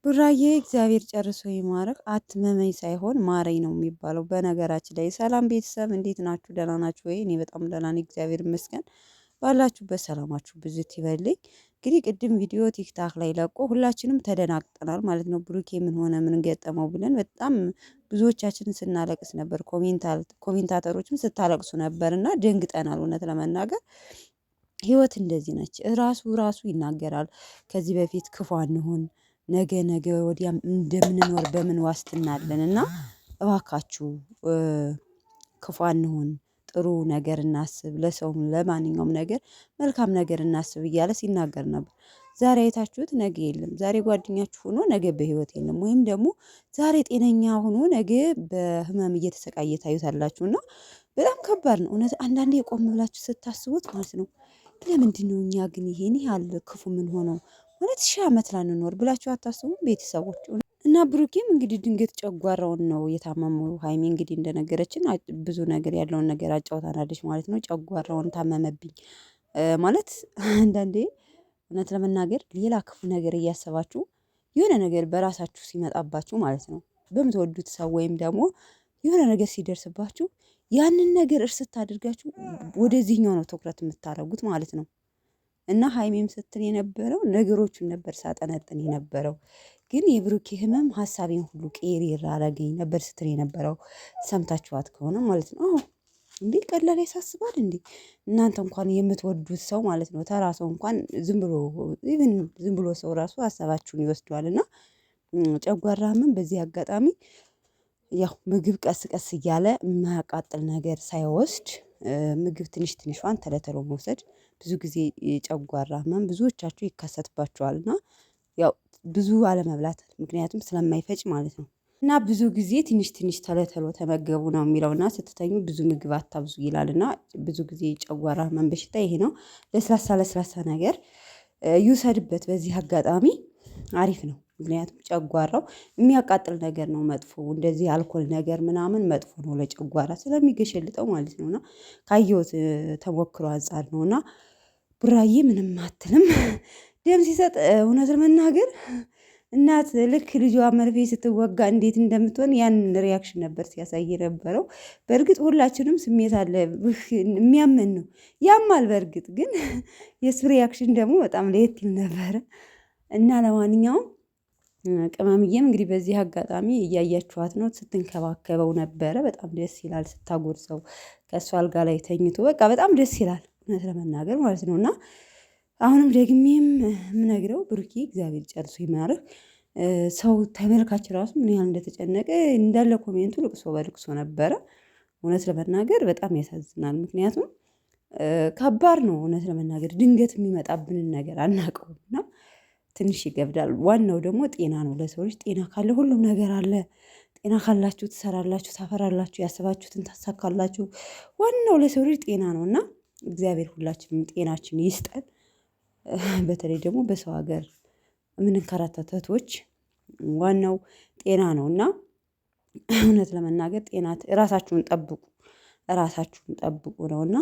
ቡራዬ እግዚአብሔር ጨርሶ ይማረክ። አትመመኝ ሳይሆን ማረኝ ነው የሚባለው። በነገራችን ላይ ሰላም ቤተሰብ እንዴት ናችሁ? ደህና ናችሁ ወይ? እኔ በጣም ደህና ነኝ፣ እግዚአብሔር ይመስገን። ባላችሁበት ሰላማችሁ ብዝት ይበልኝ። እንግዲህ ቅድም ቪዲዮ ቲክታክ ላይ ለቆ ሁላችንም ተደናግጠናል ማለት ነው። ብሩኬ ምን ሆነ ምን ገጠመው ብለን በጣም ብዙዎቻችንን ስናለቅስ ነበር። ኮሜንታተሮችም ስታለቅሱ ነበር እና ደንግጠናል። እውነት ለመናገር ህይወት እንደዚህ ነች። ራሱ ይናገራል። ከዚህ በፊት ክፉ አንሁን ነገ ወዲያም እንደምንኖር በምን ዋስትና አለን? እና እባካችሁ ክፉ አንሁን፣ ጥሩ ነገር እናስብ፣ ለሰውም ለማንኛውም ነገር መልካም ነገር እናስብ እያለ ሲናገር ነበር። ዛሬ አይታችሁት ነገ የለም። ዛሬ ጓደኛችሁ ሆኖ ነገ በህይወት የለም። ወይም ደግሞ ዛሬ ጤነኛ ሆኖ ነገ በህመም እየተሰቃየ ታዩታላችሁ። እና በጣም ከባድ ነው እውነት። አንዳንዴ የቆም ብላችሁ ስታስቡት ማለት ነው ለምንድን ነው እኛ ግን ይሄን ያህል ክፉ ምን ሆነው ማለት 1000 ዓመት ላንኖር ብላችሁ አታስቡም ቤተሰቦች? እና ብሩኬም እንግዲህ ድንገት ጨጓራውን ነው የታመመው። ሀይሚ እንግዲህ እንደነገረችን ብዙ ነገር ያለውን ነገር አጫውታናለች ማለት ነው። ጨጓራውን ታመመብኝ ማለት አንዳንዴ እውነት ለመናገር ሌላ ክፉ ነገር እያሰባችሁ የሆነ ነገር በራሳችሁ ሲመጣባችሁ ማለት ነው በምትወዱት ሰው ወይም ደግሞ የሆነ ነገር ሲደርስባችሁ ያንን ነገር እርስት አድርጋችሁ ወደዚህኛው ነው ትኩረት የምታደርጉት ማለት ነው። እና ሀይሜም ስትል የነበረው ነገሮቹን ነበር ሳጠነጥን የነበረው። ግን የብሩኬ ህመም ሀሳቤን ሁሉ ቄሬር አረገኝ ነበር ስትል የነበረው። ሰምታችኋት ከሆነ ማለት ነው። አዎ እንዴ ቀላል ያሳስባል እንዴ? እናንተ እንኳን የምትወዱት ሰው ማለት ነው ተራ ሰው እንኳን ዝም ብሎ ሰው ራሱ ሀሳባችሁን ይወስደዋል። እና ጨጓራ ህመም በዚህ አጋጣሚ ያው ምግብ ቀስ ቀስ እያለ የማያቃጥል ነገር ሳይወስድ ምግብ ትንሽ ትንሿን ተለተሎ መውሰድ። ብዙ ጊዜ የጨጓራ ህመም ብዙዎቻችሁ ይከሰትባቸዋል እና ያው ብዙ አለመብላት ምክንያቱም ስለማይፈጭ ማለት ነው። እና ብዙ ጊዜ ትንሽ ትንሽ ተለተሎ ተመገቡ ነው የሚለውና ስትተኙ ብዙ ምግብ አታብዙ ይላል። እና ብዙ ጊዜ ጨጓራ ህመም በሽታ ይሄ ነው። ለስላሳ ነገር ይውሰድበት በዚህ አጋጣሚ አሪፍ ነው። ምክንያቱም ጨጓራው የሚያቃጥል ነገር ነው መጥፎ፣ እንደዚህ አልኮል ነገር ምናምን መጥፎ ነው ለጨጓራ ስለሚገሸልጠው ማለት ነውና ካየሁት ተሞክሮ አንጻር ነውና ቡራዬ ምንም አትልም። ደም ሲሰጥ እውነት ለመናገር እናት ልክ ልጇ መርፌ ስትወጋ እንዴት እንደምትሆን ያንን ሪያክሽን ነበር ሲያሳይ ነበረው። በእርግጥ ሁላችንም ስሜት አለ፣ የሚያመን ነው ያማል። በእርግጥ ግን የሱ ሪያክሽን ደግሞ በጣም ለየት ይል ነበረ። እና ለማንኛውም ቅመምዬም እንግዲህ በዚህ አጋጣሚ እያያችኋት ነው፣ ስትንከባከበው ነበረ። በጣም ደስ ይላል ስታጎርሰው ከእሱ አልጋ ላይ ተኝቶ በቃ በጣም ደስ ይላል እውነት ለመናገር ማለት ነው። እና አሁንም ደግሜም የምነግረው ብሩኬ እግዚአብሔር ጨርሶ ይማርህ። ሰው ተመልካች ራሱ ምን ያህል እንደተጨነቀ እንዳለ ኮሜንቱ ልቅሶ በልቅሶ ነበረ። እውነት ለመናገር በጣም ያሳዝናል። ምክንያቱም ከባድ ነው እውነት ለመናገር ድንገት የሚመጣብንን ነገር አናውቀውም እና ትንሽ ይገብዳል። ዋናው ደግሞ ጤና ነው። ለሰው ልጅ ጤና ካለ ሁሉም ነገር አለ። ጤና ካላችሁ ትሰራላችሁ፣ ታፈራላችሁ፣ ያሰባችሁትን ታሳካላችሁ። ዋናው ለሰው ልጅ ጤና ነው እና እግዚአብሔር ሁላችንም ጤናችን ይስጠን። በተለይ ደግሞ በሰው ሀገር የምንከራተት እህቶች ዋናው ጤና ነው እና እውነት ለመናገር ጤና ራሳችሁን ጠብቁ ነው እና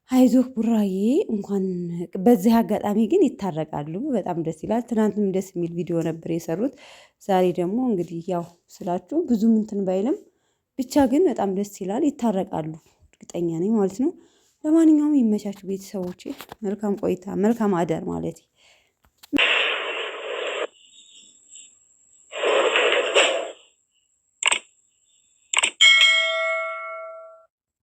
አይዞህ ቡራዬ። እንኳን በዚህ አጋጣሚ ግን ይታረቃሉ። በጣም ደስ ይላል። ትናንትም ደስ የሚል ቪዲዮ ነበር የሰሩት። ዛሬ ደግሞ እንግዲህ ያው ስላችሁ ብዙም እንትን ባይልም ብቻ ግን በጣም ደስ ይላል። ይታረቃሉ እርግጠኛ ነኝ ማለት ነው። ለማንኛውም ይመቻችሁ ቤተሰቦቼ። መልካም ቆይታ፣ መልካም አዳር ማለት